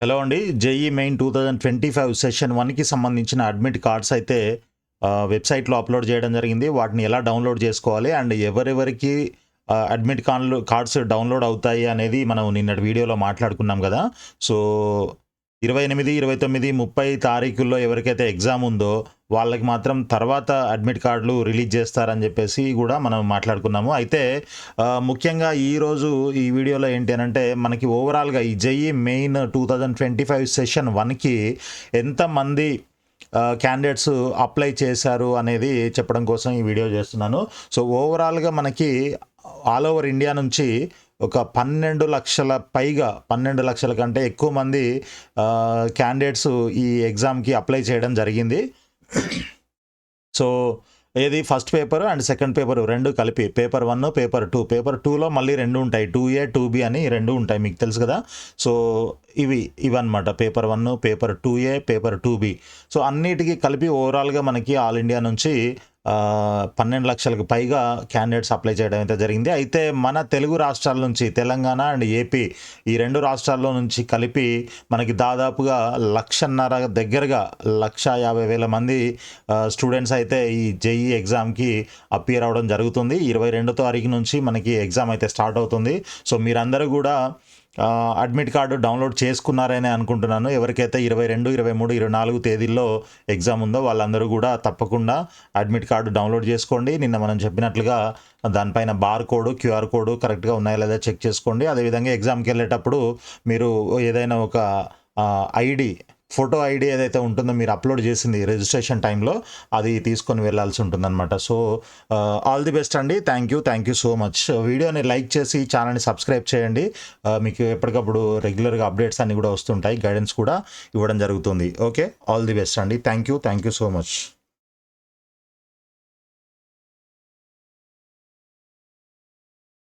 Hello అండి. JEE main 2025 session 1కి సంబంధించిన అడ్మిట్ కార్డ్స్ అయితే వెబ్‌సైట్‌లో అప్‌లోడ్ చేయడం జరిగింది. వాటిని ఎలా డౌన్‌లోడ్ చేసుకోవాలి అండ్ ఎవరెవరికి అడ్మిట్ కార్డ్స్ డౌన్‌లోడ్ అవుతాయి అనేది మనం నిన్నటి వీడియోలో మాట్లాడుకున్నాం గదా! సో, 28, 29, 30 తారీఖుల్లో ఎవరికైతే ఎగ్జామ్ ఉందో వాళ్ళకి మాత్రం తర్వాత అడ్మిట్ కార్డులు రిలీజ్ చేస్తారని చెప్పేసి కూడా మనం మాట్లాడుకున్నాము. అయితే ముఖ్యంగా ఈరోజు ఈ వీడియోలో ఏంటి అనంటే మనకి ఓవరాల్‌గా ఈ జేఈ మెయిన్ 2025 సెషన్ 1కి ఎంతమంది క్యాండిడేట్స్ అప్లై చేశారు అనేది చెప్పడం కోసం ఈ వీడియో చేస్తున్నాను. సో, ఓవరాల్‌గా మనకి ఆల్ ఓవర్ ఇండియా నుంచి ఒక 12 లక్షల పైగా 12 లక్షల కంటే ఎక్కువ మంది క్యాండిడేట్స్ ఈ ఎగ్జామ్‌కి అప్లై చేయడం జరిగింది. సో, ఏది first paper and second paper 2 కలిపి పేపర్ 1, పేపర్ 2. పేపర్ 2లో మళ్ళీ 2 ఉంటాయి. 2A, 2B అని 2 ఉంటాయి. మీకు తెలుసు కదా! సో, ఇవన్నమాట. Paper 1, paper 2A, paper 2B. So, అన్నిటికి కలిపి ఓవరాల్‌గా మనకి ఆల్ ఇండియా నుంచి 12 లక్షలకు పైగా క్యాండిడేట్స్ అప్లై చేయడం అయితే జరిగింది. అయితే మన తెలుగు రాష్ట్రాల నుంచి తెలంగాణ అండ్ ఏపీ ఈ 2 రాష్ట్రాల్లో నుంచి కలిపి మనకి దాదాపుగా 1,50,000 దగ్గరగా 1,50,000 మంది స్టూడెంట్స్ అయితే ఈ జేఈ ఎగ్జామ్‌కి అపియర్ అవ్వడం జరుగుతుంది. 22 తారీఖు నుంచి మనకి ఎగ్జామ్ అయితే స్టార్ట్ అవుతుంది. సో, మీరందరూ కూడా అడ్మిట్ కార్డు డౌన్లోడ్ చేసుకున్నారని అనుకుంటున్నాను. ఎవరికైతే 22, 23, 24 తేదీల్లో ఎగ్జామ్ ఉందో వాళ్ళందరూ కూడా తప్పకుండా అడ్మిట్ కార్డు డౌన్లోడ్ చేసుకోండి. నిన్న మనం చెప్పినట్లుగా దానిపైన బార్ కోడ్, క్యూఆర్ కోడ్ కరెక్ట్‌గా ఉన్నాయా లేదా చెక్ చేసుకోండి. అదేవిధంగా ఎగ్జామ్‌కి వెళ్ళేటప్పుడు మీరు ఏదైనా ఒక ఐడి, ఫోటో ఐడి ఏదైతే ఉంటుందో మీరు అప్లోడ్ చేసింది రిజిస్ట్రేషన్ టైంలో అది తీసుకొని వెళ్ళాల్సి ఉంటుందన్నమాట. సో, ఆల్ ది బెస్ట్ అండి. Thank you so much. వీడియోని లైక్ చేసి ఛానల్ని సబ్స్క్రైబ్ చేయండి. మీకు ఎప్పటికప్పుడు రెగ్యులర్గా అప్డేట్స్ అన్నీ కూడా వస్తుంటాయి. గైడెన్స్ కూడా ఇవ్వడం జరుగుతుంది. ఓకే, ఆల్ ది బెస్ట్ అండి. Thank you so much.